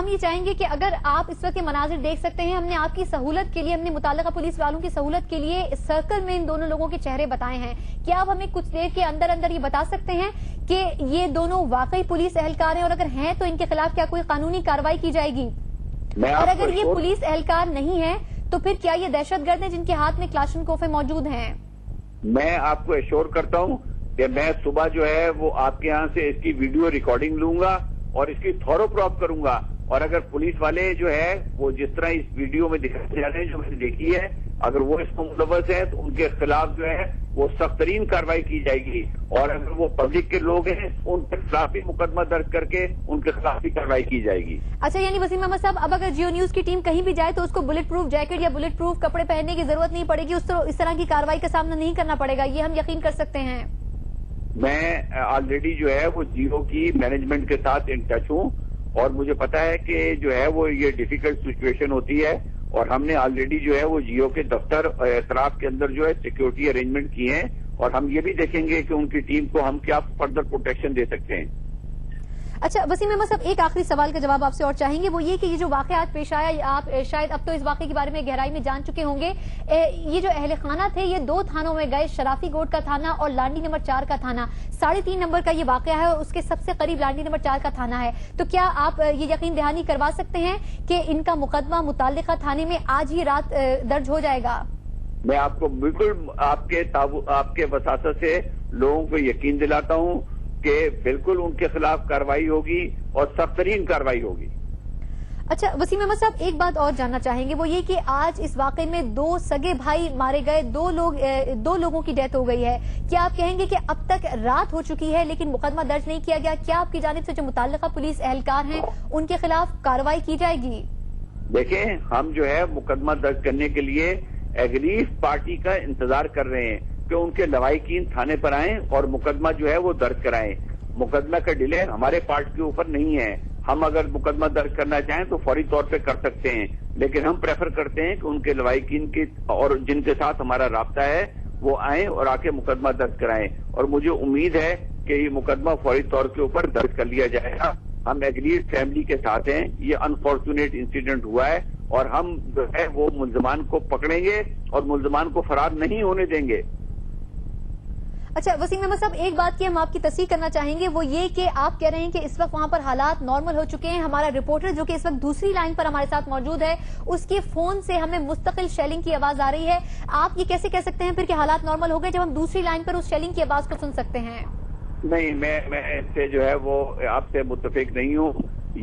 ہم یہ چاہیں گے کہ اگر آپ اس وقت یہ مناظر دیکھ سکتے ہیں، ہم نے آپ کی سہولت کے لیے، ہم نے متعلقہ پولیس والوں کی سہولت کے لیے سرکل میں ان دونوں لوگوں کے چہرے بتائے ہیں. کیا آپ ہمیں کچھ دیر کے اندر اندر یہ بتا سکتے ہیں کہ یہ دونوں واقعی پولیس اہلکار ہیں، اور اگر ہیں تو ان کے خلاف کیا کوئی قانونی کارروائی کی جائے گی؟ اور اگر یہ پولیس اہلکار نہیں ہے تو پھر کیا یہ دہشت گرد ہیں جن کے ہاتھ میں کلاشنکوف موجود ہیں؟ میں آپ کو ایشور کرتا ہوں کہ میں صبح جو ہے وہ آپ کے یہاں سے اس کی ویڈیو ریکارڈنگ لوں گا اور اس کی تھورو پراپ کروں گا، اور اگر پولیس والے جو ہے وہ جس طرح اس ویڈیو میں دکھاتے جا رہے ہیں جو میں نے دیکھی ہے، اگر وہ اس کو ملوث ہیں تو ان کے خلاف جو ہے وہ سخت ترین کارروائی کی جائے گی، اور اگر وہ پبلک کے لوگ ہیں ان کے خلاف بھی مقدمہ درج کر کے ان کے خلاف بھی کارروائی کی جائے گی. اچھا، یعنی وسیم احمد صاحب، اب اگر جیو نیوز کی ٹیم کہیں بھی جائے تو اس کو بلٹ پروف جیکٹ یا بلٹ پروف کپڑے پہننے کی ضرورت نہیں پڑے گی، اس طرح کی کارروائی کا سامنا نہیں کرنا پڑے گا، یہ ہم یقین کر سکتے ہیں؟ میں آلریڈی جو ہے وہ جیو کی مینجمنٹ کے ساتھ ان ٹچ ہوں، اور مجھے پتا ہے کہ جو ہے وہ یہ ڈیفیکلٹ سچویشن ہوتی ہے، اور ہم نے آلریڈی جو ہے وہ جیو کے دفتر اور اعتراف کے اندر جو ہے سیکیورٹی ارینجمنٹ کیے ہیں، اور ہم یہ بھی دیکھیں گے کہ ان کی ٹیم کو ہم کیا فردر پروٹیکشن دے سکتے ہیں. اچھا وسیم احمد صاحب، ایک آخری سوال کا جواب آپ سے اور چاہیں گے، وہ یہ کہ یہ جو واقعات پیش آیا، آپ شاید اب تو اس واقعے کے بارے میں گہرائی میں جان چکے ہوں گے، یہ جو اہل خانہ تھے یہ 2 تھانوں میں گئے، شرافی گوٹ کا تھانہ اور لانڈی نمبر 4 کا تھانہ. 3.5 نمبر کا یہ واقعہ ہے اور اس کے سب سے قریب لانڈی نمبر 4 کا تھانہ ہے. تو کیا آپ یہ یقین دہانی کروا سکتے ہیں کہ ان کا مقدمہ متعلقہ تھانے میں آج ہی رات درج ہو جائے گا؟ میں آپ کو بالکل آپ کے وساطت سے لوگوں کو یقین دلاتا ہوں کہ بالکل ان کے خلاف کارروائی ہوگی اور سخت ترین کارروائی ہوگی. اچھا وسیم احمد صاحب، ایک بات اور جاننا چاہیں گے، وہ یہ کہ آج اس واقعے میں 2 سگے بھائی مارے گئے، 2 لوگوں کی ڈیتھ ہو گئی ہے. کیا آپ کہیں گے کہ اب تک رات ہو چکی ہے لیکن مقدمہ درج نہیں کیا گیا؟ کیا آپ کی جانب سے جو متعلقہ پولیس اہلکار ہیں ان کے خلاف کارروائی کی جائے گی؟ دیکھیں، ہم جو ہے مقدمہ درج کرنے کے لیے ایگریف پارٹی کا انتظار کر رہے ہیں کہ ان کے لواحقین تھانے پر آئیں اور مقدمہ جو ہے وہ درج کرائیں. مقدمہ کا ڈیلے ہمارے پارٹ کے اوپر نہیں ہے، ہم اگر مقدمہ درج کرنا چاہیں تو فوری طور پہ کر سکتے ہیں، لیکن ہم پریفر کرتے ہیں کہ ان کے لواحقین کی اور جن کے ساتھ ہمارا رابطہ ہے وہ آئیں اور آ کے مقدمہ درج کرائیں، اور مجھے امید ہے کہ یہ مقدمہ فوری طور کے اوپر درج کر لیا جائے گا. ہم ایگریڈ فیملی کے ساتھ ہیں، یہ انفارچونیٹ انسیڈنٹ ہوا ہے اور ہم جو ہے وہ ملزمان کو پکڑیں گے اور ملزمان کو فرار نہیں ہونے دیں گے. اچھا وسیم احمد صاحب، ایک بات کی ہم آپ کی تصحیح کرنا چاہیں گے، وہ یہ کہ آپ کہہ رہے ہیں کہ اس وقت وہاں پر حالات نارمل ہو چکے ہیں. ہمارا رپورٹر جو کہ اس وقت دوسری لائن پر ہمارے ساتھ موجود ہے، اس کے فون سے ہمیں مستقل شیلنگ کی آواز آ رہی ہے. آپ یہ کیسے کہہ سکتے ہیں پھر کہ حالات نارمل ہو گئے جب ہم دوسری لائن پر اس شیلنگ کی آواز کو سن سکتے ہیں؟ نہیں، میں اس سے جو ہے وہ آپ سے متفق نہیں ہوں.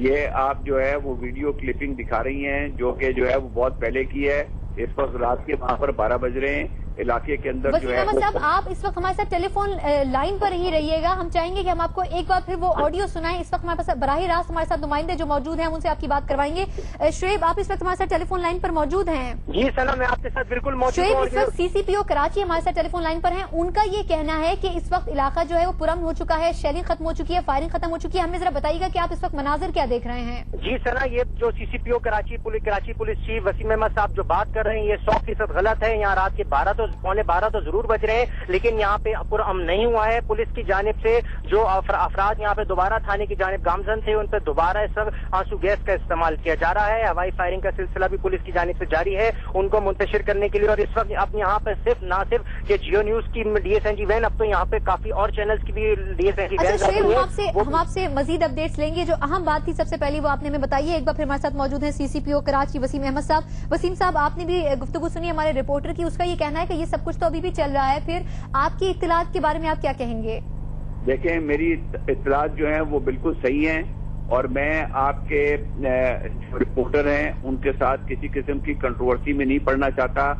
یہ آپ جو ہے وہ ویڈیو کلپنگ دکھا رہی ہیں جو کہ جو ہے وہ بہت پہلے کی ہے. اس وقت رات کے وہاں پر 12 بج رہے ہیں علاقے کے اندر جو ہے. وسیم احمد صاحب، آپ اس وقت ہمارے ساتھ ٹیلی فون لائن پر ہی رہیے گا، ہم چاہیں گے کہ ہم آپ کو ایک بار پھر وہ آڈیو سنائیں. اس وقت ہمارے پاس براہ راست ہمارے ساتھ نمائندے جو موجود ہیں ان سے آپ کی بات کروائیں گے. شعیب، آپ اس وقت ہمارے ساتھ ٹیلی فون لائن پر موجود ہیں؟ جی سلام، میں آپ کے ساتھ بالکل موجود ہوں. شعیب، اس وقت CCPO کراچی ہمارے ساتھ ٹیلی فون لائن پر ہیں، ان کا یہ کہنا ہے کہ اس وقت علاقہ جو ہے وہ پرامن ہو چکا ہے، شیلنگ ختم ہو چکی ہے، فائرنگ ختم ہو چکی ہے. ہمیں ذرا بتائیے گا کہ آپ اس وقت مناظر کیا دیکھ رہے ہیں؟ جی سنا، یہ جو CCPO Karachi police chief Waseem Ahmed sahab جو بات کر رہے ہیں یہ 100% غلط ہے. یہاں رات کے 12 تو ضرور بج رہے ہیں لیکن یہاں پہ پرامن نہیں ہوا ہے. پولیس کی جانب سے جو افراد یہاں پہ دوبارہ تھانے کی جانب گامزن تھے ان پہ دوبارہ اس وقت آنسو گیس کا استعمال کیا جا رہا ہے. ہوائی فائرنگ کا سلسلہ بھی پولیس کی جانب سے جاری ہے ان کو منتشر کرنے کے لیے. اور اس وقت اب یہاں پہ نہ صرف یہ جیو نیوز کی DSNG وین، اب تو یہاں پہ کافی اور چینلز کی بھی DSNG وین. ہم آپ سے مزید اپڈیٹس لیں گے. جو اہم بات تھی سب سے پہلی وہ آپ نے ہمیں بتائی ہے. ایک بار پھر ہمارے ساتھ موجود ہیں CCPO کراچی وسیم احمد صاحب. وسیم صاحب، آپ نے بھی گفتگو سنی ہمارے رپورٹر کی، اس کا یہ کہنا ہے کہ یہ سب کچھ تو ابھی بھی چل رہا ہے. پھر آپ کی اطلاعات کے بارے میں آپ کیا کہیں گے؟ دیکھیں، میری اطلاعات جو ہیں وہ بالکل صحیح ہیں اور میں آپ کے رپورٹر ہیں ان کے ساتھ کسی قسم کی کنٹروورسی میں نہیں پڑنا چاہتا.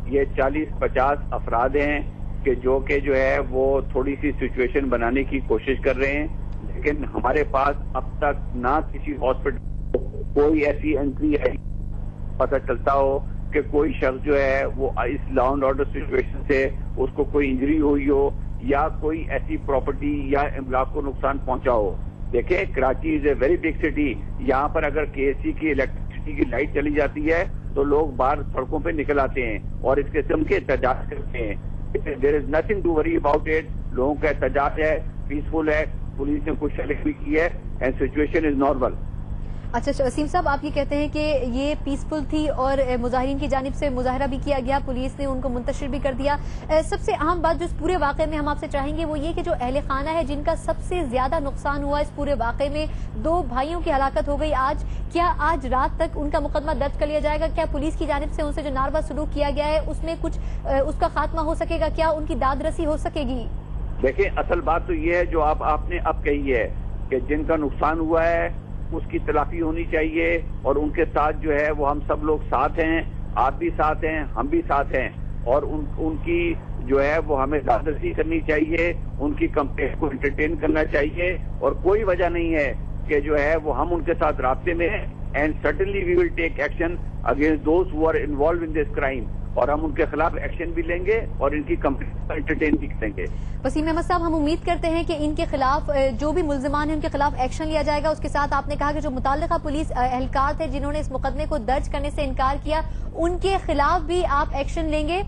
یہ 40-50 افراد ہیں کہ جو ہے وہ تھوڑی سی سچویشن بنانے کی کوشش کر رہے ہیں، لیکن ہمارے پاس اب تک نہ کسی ہاسپٹل کوئی ایسی انٹری ہے پتہ چلتا ہو کہ کوئی شخص جو ہے وہ اس لا اینڈ آرڈر سچویشن سے اس کو کوئی انجری ہوئی ہو یا کوئی ایسی پراپرٹی یا املاک کو نقصان پہنچا ہو. دیکھیں، کراچی از اے ویری بگ سٹی. یہاں پر اگر KSC کی الیکٹریسٹی کی لائٹ چلی جاتی ہے تو لوگ باہر سڑکوں پہ نکل آتے ہیں اور اس قسم کے احتجاج کرتے ہیں. There is nothing to worry about it. لوگوں کا احتجاج ہے، پیسفل ہے. پولیس نے کچھ سلیکٹ بھی کی ہے اینڈ سچویشن از نارمل. اچھا وسیم صاحب، آپ یہ کہتے ہیں کہ یہ پیسفل تھی اور مظاہرین کی جانب سے مظاہرہ بھی کیا گیا، پولیس نے ان کو منتشر بھی کر دیا. سب سے اہم بات جو اس پورے واقعے میں ہم آپ سے چاہیں گے وہ یہ کہ جو اہل خانہ ہے جن کا سب سے زیادہ نقصان ہوا اس پورے واقعے میں، 2 بھائیوں کی ہلاکت ہو گئی آج، کیا آج رات تک ان کا مقدمہ درج کر لیا جائے گا؟ کیا پولیس کی جانب سے ان سے جو ناروا سلوک کیا گیا ہے اس میں کچھ اس کا خاتمہ ہو سکے گا؟ کیا ان کی داد رسی ہو سکے گی؟ دیکھیں، اصل بات تو یہ ہے جو آپ نے اب کہی ہے کہ جن کا نقصان ہوا ہے اس کی تلافی ہونی چاہیے، اور ان کے ساتھ جو ہے وہ ہم سب لوگ ساتھ ہیں، آپ بھی ساتھ ہیں، ہم بھی ساتھ ہیں، اور ان کی جو ہے وہ ہمیں دادرسی کرنی چاہیے، ان کی کمپلین کو انٹرٹین کرنا چاہیے، اور کوئی وجہ نہیں ہے کہ جو ہے وہ ہم ان کے ساتھ رابطے میں ہیں. And certainly we will take action against those who are involved in this crime, اور ہم ان کے خلاف ایکشن بھی لیں گے اور ان کی کمپلین کو انٹرٹین بھی کریں گے. وسیم احمد صاحب، ہم امید کرتے ہیں کہ ان کے خلاف جو بھی ملزمان ہیں ان کے خلاف ایکشن لیا جائے گا. اس کے ساتھ آپ نے کہا کہ جو متعلقہ پولیس اہلکار تھے جنہوں نے اس مقدمے کو درج کرنے سے انکار کیا، ان کے خلاف بھی آپ ایکشن لیں گے؟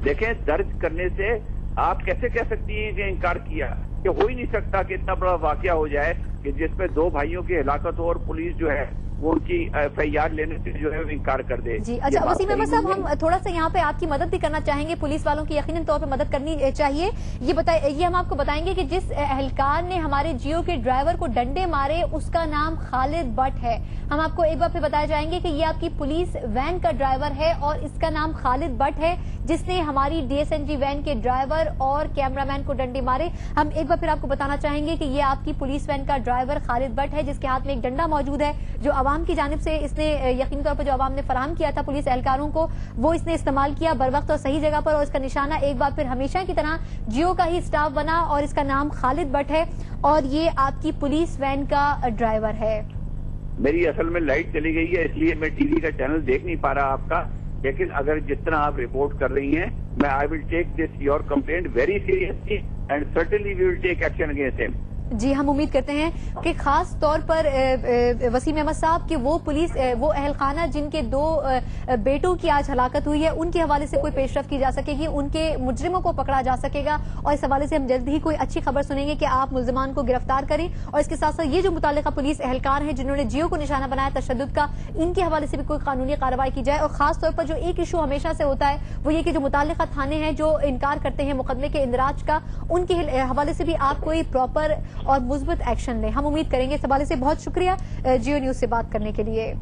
دیکھیں، درج کرنے سے آپ کیسے کہہ سکتی ہیں کہ انکار کیا؟ کہ ہو ہی نہیں سکتا کہ اتنا بڑا واقعہ ہو جائے کہ جس میں 2 بھائیوں کی ہلاکت ہو اور پولیس جو ہے وہ ان کی ایف آئی آر لینے سے جو ہے وہ انکار کر دے. جی اچھا وسیم احمد صاحب، ہم تھوڑا سا یہاں پہ آپ کی مدد بھی کرنا چاہیں گے. پولیس والوں کی یقیناً طور پہ مدد کرنی چاہیے. یہ ہم آپ کو بتائیں گے کہ جس اہلکار نے ہمارے جیو کے ڈرائیور کو ڈنڈے مارے اس کا نام خالد بٹ ہے. ہم آپ کو ایک بار پھر بتایا جائیں گے کہ یہ آپ کی پولیس وین کا ڈرائیور ہے اور اس کا نام خالد بٹ ہے جس نے ہماری D S N G van کے ڈرائیور اور کیمرہ مین کو ڈنڈے مارے. ہم ایک بار پھر آپ کو بتانا چاہیں گے کہ یہ آپ کی پولیس وین کا ڈرائیور خالد بٹ ہے جس کے ہاتھ میں ایک ڈنڈا موجود ہے جو عوام کی جانب سے اس نے یقینی طور پر جو عوام نے فراہم کیا تھا پولیس اہلکاروں کو، وہ اس نے استعمال کیا بر وقت اور صحیح جگہ پر، اور اس کا نشانہ ایک بار پھر ہمیشہ کی طرح جیو کا ہی اسٹاف بنا اور اس کا نام خالد بٹ ہے اور یہ آپ کی پولیس وین کا ڈرائیور ہے. میری اصل میں لائٹ چلی گئی ہے اس لیے میں ٹی وی کا چینل دیکھ نہیں پا رہا آپ کا، لیکن اگر جتنا آپ رپورٹ کر رہی ہیں میں I will take this your complaint very seriously and certainly we will take action against him. جی ہم امید کرتے ہیں کہ خاص طور پر وسیم احمد صاحب کہ وہ اہل خانہ جن کے 2 بیٹوں کی آج ہلاکت ہوئی ہے ان کے حوالے سے کوئی پیش رفت کی جا سکے گی، ان کے مجرموں کو پکڑا جا سکے گا، اور اس حوالے سے ہم جلد ہی کوئی اچھی خبر سنیں گے کہ آپ ملزمان کو گرفتار کریں. اور اس کے ساتھ ساتھ یہ جو متعلقہ پولیس اہلکار ہیں جنہوں نے جیو کو نشانہ بنایا تشدد کا، ان کے حوالے سے بھی کوئی قانونی کارروائی کی جائے. اور خاص طور پر جو ایک ایشو ہمیشہ سے ہوتا ہے وہ یہ کہ جو متعلقہ تھانے ہیں جو انکار کرتے ہیں مقدمے کے اندراج کا، ان کے حوالے سے بھی آپ کوئی پراپر اور مثبت ایکشن لیں. ہم امید کریں گے. اس حوالے سے بہت شکریہ جیو نیوز سے بات کرنے کے لیے.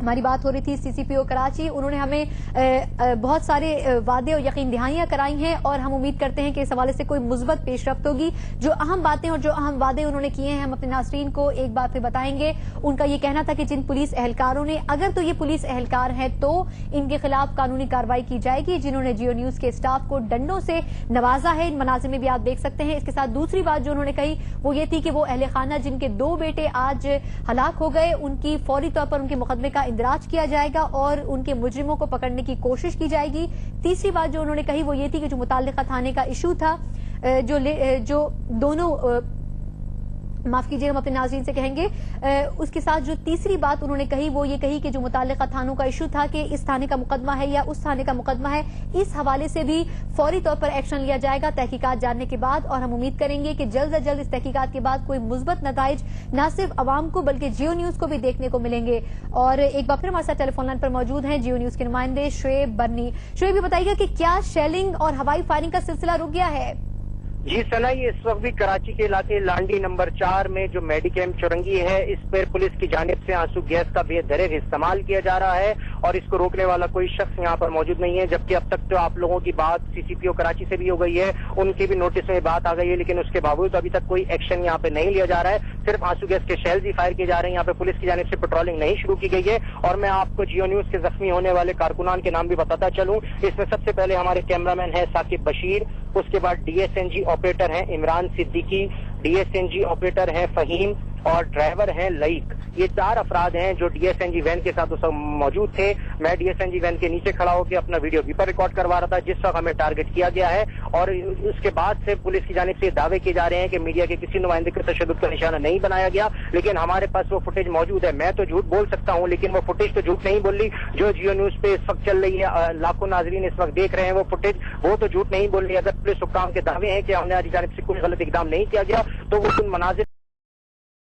ہماری بات ہو رہی تھی سی سی پی او کراچی، انہوں نے ہمیں بہت سارے وعدے اور یقین دہانیاں کرائی ہیں اور ہم امید کرتے ہیں کہ اس حوالے سے کوئی مثبت پیش رفت ہوگی. جو اہم باتیں اور جو اہم وعدے انہوں نے کیے ہیں ہم اپنے ناظرین کو ایک بار پھر بتائیں گے. ان کا یہ کہنا تھا کہ جن پولیس اہلکاروں نے، اگر تو یہ پولیس اہلکار ہیں تو ان کے خلاف قانونی کارروائی کی جائے گی جنہوں نے جیو نیوز کے اسٹاف کو ڈنڈوں سے نوازا ہے. ان مناظر میں بھی آپ دیکھ سکتے ہیں. اس کے ساتھ دوسری بات جو انہوں نے کہی وہ یہ تھی کہ وہ اہل خانہ جن کے 2 بیٹے آج ہلاک ہو گئے ان کی فوری طور پر ان کے مقدمے کا اندراج کیا جائے گا اور ان کے مجرموں کو پکڑنے کی کوشش کی جائے گی. تیسری بات جو انہوں نے کہی وہ یہ تھی کہ جو متعلقہ تھانے کا ایشو تھا جو دونوں معاف کیجیے ہم اپنے ناظرین سے کہیں گے، اس کے ساتھ جو تیسری بات انہوں نے کہی وہ یہ کہی کہ جو متعلقہ تھانوں کا ایشو تھا کہ اس تھانے کا مقدمہ ہے یا اس تھانے کا مقدمہ ہے، اس حوالے سے بھی فوری طور پر ایکشن لیا جائے گا تحقیقات جاننے کے بعد. اور ہم امید کریں گے کہ جلد از جلد اس تحقیقات کے بعد کوئی مثبت نتائج نہ صرف عوام کو بلکہ جیو نیوز کو بھی دیکھنے کو ملیں گے. اور ایک بار پھر ہمارے ساتھ ٹیلی فون لائن پر موجود ہیں جیو نیوز کے نمائندے شعیب برنی. شعیب یہ بتائیے گا کہ کیا شیلنگ اور ہوائی فائرنگ کا سلسلہ رک گیا ہے؟ جی سنا، یہ اس وقت بھی کراچی کے علاقے لانڈی نمبر 4 میں جو میڈی کیمپ چورنگی ہے اس پر پولیس کی جانب سے آنسو گیس کا بے دریغ استعمال کیا جا رہا ہے اور اس کو روکنے والا کوئی شخص یہاں پر موجود نہیں ہے. جبکہ اب تک تو آپ لوگوں کی بات سی سی پی او کراچی سے بھی ہو گئی ہے، ان کی بھی نوٹس میں بات آ گئی ہے، لیکن اس کے باوجود ابھی تک کوئی ایکشن یہاں پہ نہیں لیا جا رہا ہے. صرف آنسو گیس کے شیلز ہی فائر کیے جا رہے ہیں. یہاں پہ پولیس کی جانب سے پیٹرولنگ نہیں شروع کی گئی ہے. اور میں آپ کو جیو نیوز کے زخمی ہونے والے کارکنان کے نام بھی بتاتا چلوں. اس میں سب سے پہلے ہمارے کیمرہ مین ہے ثاقب بشیر، اس کے بعد D S N G operator ہیں Imran Siddiqui, D S N G operator ہیں فہیم اور ڈرائیور ہیں لئیک. یہ 4 افراد ہیں جو D S N G van کے ساتھ اس وقت موجود تھے. میں D S N G van کے نیچے کھڑا ہو کے اپنا ویڈیو پیپر ریکارڈ کروا رہا تھا جس وقت ہمیں ٹارگٹ کیا گیا ہے. اور اس کے بعد سے پولیس کی جانب سے دعوے کیے جا رہے ہیں کہ میڈیا کے کسی نمائندے کو تشدد کا نشانہ نہیں بنایا گیا، لیکن ہمارے پاس وہ فوٹیج موجود ہے. میں تو جھوٹ بول سکتا ہوں لیکن وہ فوٹیج تو جھوٹ نہیں بول رہی. جو جیو نیوز پہ اس وقت چل رہی ہے، لاکھوں ناظرین اس وقت دیکھ رہے ہیں وہ فوٹیج، وہ تو جھوٹ نہیں بول رہی. اگر پولیس حکام کے دعوے ہیں کہ ہم نے آج جانب سے کوئی غلط اقدام نہیں کیا گیا تو وہ ان مناظر